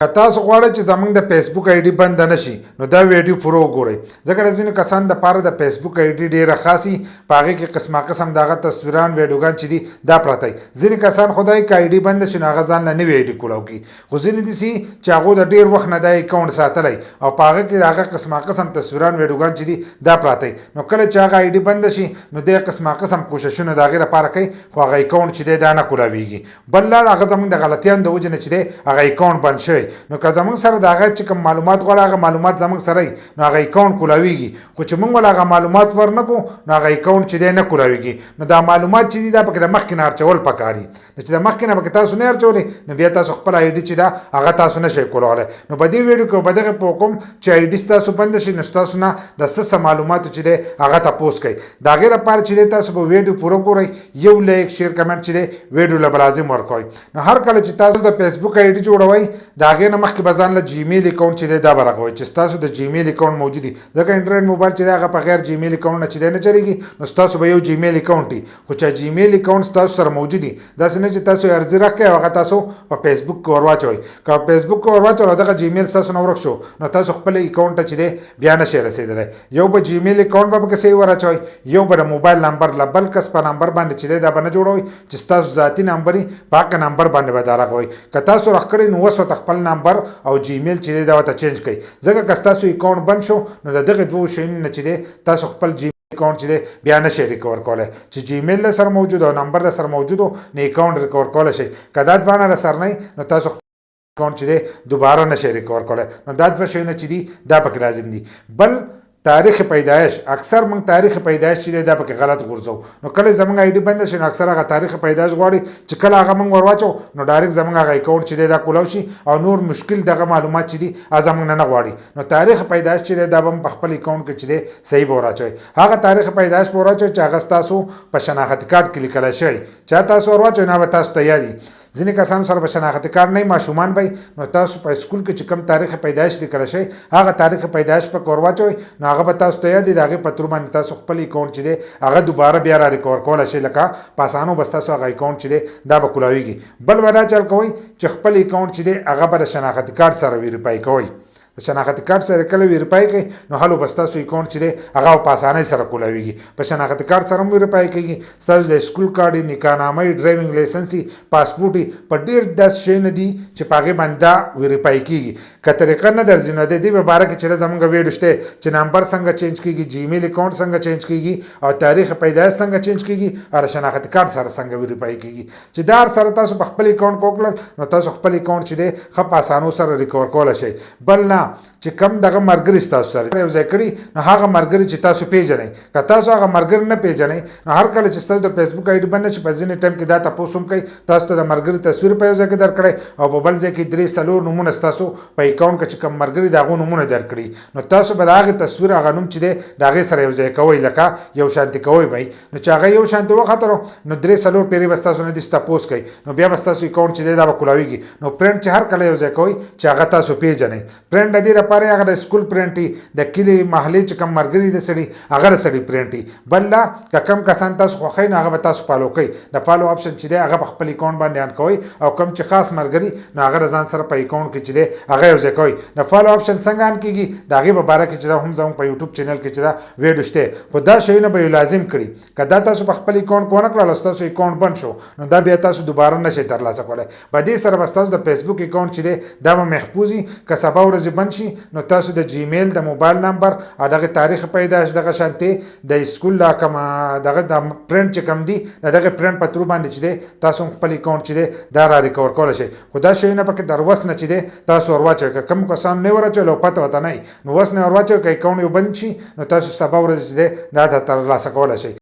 که تاسو غواړئ چې زموږ د فیسبوک آی ډي بند نشي نو دا ویډیو پوره وګورئ ځکه د ځینو کسانو دپاره د فیسبوک آی ډي ډېره خاصي په هغې کې قسمه قسم دغه تصویران ویډیوګان چې دي دا پراته وي ځینې کسان خدای که آی ډي بنده شي نو هغه ځان له نوې آی ډي کولاو کوي خو ځینې داسې چې هغو د ډېر وخت نه دا اکاونټ ساتلی او په هغه کې د هغه قسمه قسم تصویران ویډیوګان چې دي دا پراته وي نو کله چې هغه آی ډي بنده شي نو دی قسمه قسم کوششونه د هغې لپاره کوي خو هغه اکاونټ چې دی دا نه کولاویږي بل لا هغه زموږ د غلطیانو د وجې نه چې دی هغه اکاونټ بند شوی نو که زموږ سره د هغه چې کوم معلومات غواړي هغه معلومات زموږ سره وي نو هغه اکاونټ کولاویږي خو چې موږ ول هغه معلومات ورنکړو نو هغه اکاونټ چې دی نه کولاویږي نو دا معلومات چې دي دا پکې د مخکې نه ارچول پکار دي نو چې د مخکې نه پکې تاسو نه ارچولې نو بیا تاسو خپل آی ډي چې دا هغه تاسو نشئ کولی نو په دې ویډیو کې به دغه په کوم چې آی ډي ستاسو بنده شي نو ستاسو نه د څه معلوماتو چې دی هغه تپوس کوي د هغې لپاره چې دی تاسو به ویډیو پوره ګورئ یو لایک شیر کمنټ چې دی ویډیو له به لازم ورکوئ نو هر کله چې تاسو د فیسبوک آی ډي جوړوئ د هغې نه مخکې به ځان له جیمیل اکاونټ چې دی دا به رغوئ چې ستاسو د جیمیل اکاونټ موجود وي ځکه انډرایډ موبایل چې دی هغه په غیر جیمیل اکاونټ نه چې دی نه چلېږي نو ستاسو به یو جیمیل اکاونټ وي خو چې جیمیل اکاونټ ستاسو سره موجود وي داسې نه چې تاسو یې ارزي راکړئ او هغه تاسو په فیسبوک کې ور واچوئ که په فیسبوک کې ور واچول او دغه جیمیل ستاسو نه ورک شو نو تاسو خپل اکاونټ ته چې دی بیا نشئ رسېدلی یو به جیمیل اکاونټ به پکې صحیح ور اچوئ یو به د موبایل نمبر له بل کس په نمبر باندې چې دی دا به نه جوړوئ چې ستاسو ذاتي نمبر وي په هغه نمبر باندې به دا رغوئ که تاسو رخ کړئ نو اوس ورته خپل نمبر او جیمیل چې دی دا ورته چینج کړئ ځکه که ستاسو اکاونټ بند شو نو د دغې دوو شیانو نه چې دی تاسو خپل اکاونټ چې دی بیا نشئ ریکور کولی چې جیمیل له سره موجود او نمبر له سره موجود نو اکاونټ ریکور کولی شئ که دا دواړه له سره نه نو تاسو اکاونټ چې دی دوباره نشئ ریکور کولی نو دا دوه شیونه چې دي دا پکې لازم دي بل تاریخ پیدایش اکثر موږ تاریخ پیدایش چې دی دا پکې غلط غورځو نو کله زموږ آی ډي بنده شي نو اکثر هغه تاریخ پیدایش غواړي چې کله هغه موږ ور واچو نو ډایرکټ زموږ هغه اکاونټ چې دی دا کولاو شي او نور مشکل دغه معلومات چې دي هغه زموږ نه غواړي نو تاریخ پیدایش چې دی دا به په خپل اکاونټ کې چې دی صحیح به ور اچوئ هغه تاریخ پیدایش به ور اچوئ چې هغه ستاسو په شناختي کارت کې لیکلی شوی چا تاسو ور واچوئ نو به تاسو ته یادي ځینې کسانو سره به شناختي کارت نه وي ماشومان به نو تاسو په سکول کې چې کوم تاریخ پیدایش لیکلی شوی هغه تاریخ پیدایش پکې ور واچوئ نو هغه به تاسو ته یاد وي د هغې په تور باندې تاسو خپل اکاونټ چې دی هغه دوباره بیا را ریکور کولی شئ لکه په اسانو به ستاسو هغه اکاونټ چې دی دا به کولاویږي بل به دا چل کوئ چې خپل اکاونټ چې دی هغه به د شناختي کارت سره ویریفای کوئ د شناختي کارت سره کله ویریفای کوي نو هلو به ستاسو اکاونټ چې دی هغه په اسانۍ سره کولاویږي په شناختي کارت سره هم ویریفای کېږي ستاسو د سکول کارډ یې نکاحنامه یې ډرایوینګ لایسنس یې پاسپورټ یې په ډېر داسې شیونه دي چې په هغې باندې دا ویریفای کېږي که طریقه نه درځي نو د دې په باره کې چې زموږ ویډیو شته چې نمبر څنګه چینج کېږي جیمیل اکاونټ څنګه چینج کېږي او تاریخ پیدایش څنګه چینج کېږي او شناختي کارت سره څنګه ویریفای کېږي چې دا سره تاسو په خپل اکاونټ وکړل نو تاسو خپل اکاونټ چې دی ښه په اسانو سره ریکور کولی شئ بل نه چې کم دغه ملګري ستاسو سره یو ځای کړي نو هغه ملګري چې تاسو پیژنئ که تاسو هغه ملګري نه پیژنئ نو هر کله چې ستاسو د فیسبوک آی ډي بنده شي په ځینې ټایم کې دا تپوس هم کوي تاسو ته د ملګري تصویر په یو ځای کې درکړی او په بل ځای کې 3-4 نومونه ستاسو په اکاونټ کې چې کوم ملګري د هغو نومونه درکړي نو تاسو به د هغې تصویر هغه نوم چې دی د هغې سره یو ځای کوئ لکه یو شانتي کوئ به نو چې هغه یو شانتي وختلو نو 3-4 پیرې به ستاسو نه داسې تپوس کوي نو بیا به ستاسو اکاونټ چې دی دا به کولاویږي نو پرنټ چې هر کله یو ځای کوئ چې هغه تاسو پیژنئ پرنټ د دې لپاره هغه د سکول پرنټ د کلي محلې چې کوم ملګري د سړي هغه د سړي پرنټ بل لا که کم کسان تاسو خوښوئ نو هغه به تاسو فالو کوئ د فالو آپشن چې دی هغه په خپل اکاونټ باندې آن کوئ او کم چې خاص ملګري نو هغه د ځان سره په اکاونټ کې چې دی هغه یو ځای کوئ د فالو آپشن څنګه آن کېږي د هغې په باره کې چې دا هم زموږ په یوټیوب چینل کې چې دا ویډیو شته خو دا شیونه به یې لازم کړي که دا تاسو په خپل اکاونټ کې ونه کړل او ستاسو اکاونټ بند شو نو دا بیا تاسو دوباره نشئ ترلاسه کولی په دې سره به ستاسو د فیسبوک اکاونټ چې دی دا به محفوظ وي که سبا ورځې بند شي نو تاسو د جیمیل د موبایل نمبر او دغه تاریخ پیدایش دغه شانتي د سکول لا کوم دغه د پرنټ چې کم دي دغه پرنټ په تور باندې چې دی تاسو خپل اکاونټ چې دی دا را ریکور کولی شئ خو دا شیونه پکې در وس نه چې دی تاسو ور واچوئ که کوم کسان نه ور اچوئ او پته ورته نه وي نو اوس نه ور واچوئ که اکاونټ یو بند شي نو تاسو سبا ورځ چې دی دا ترلاسه کولی شئ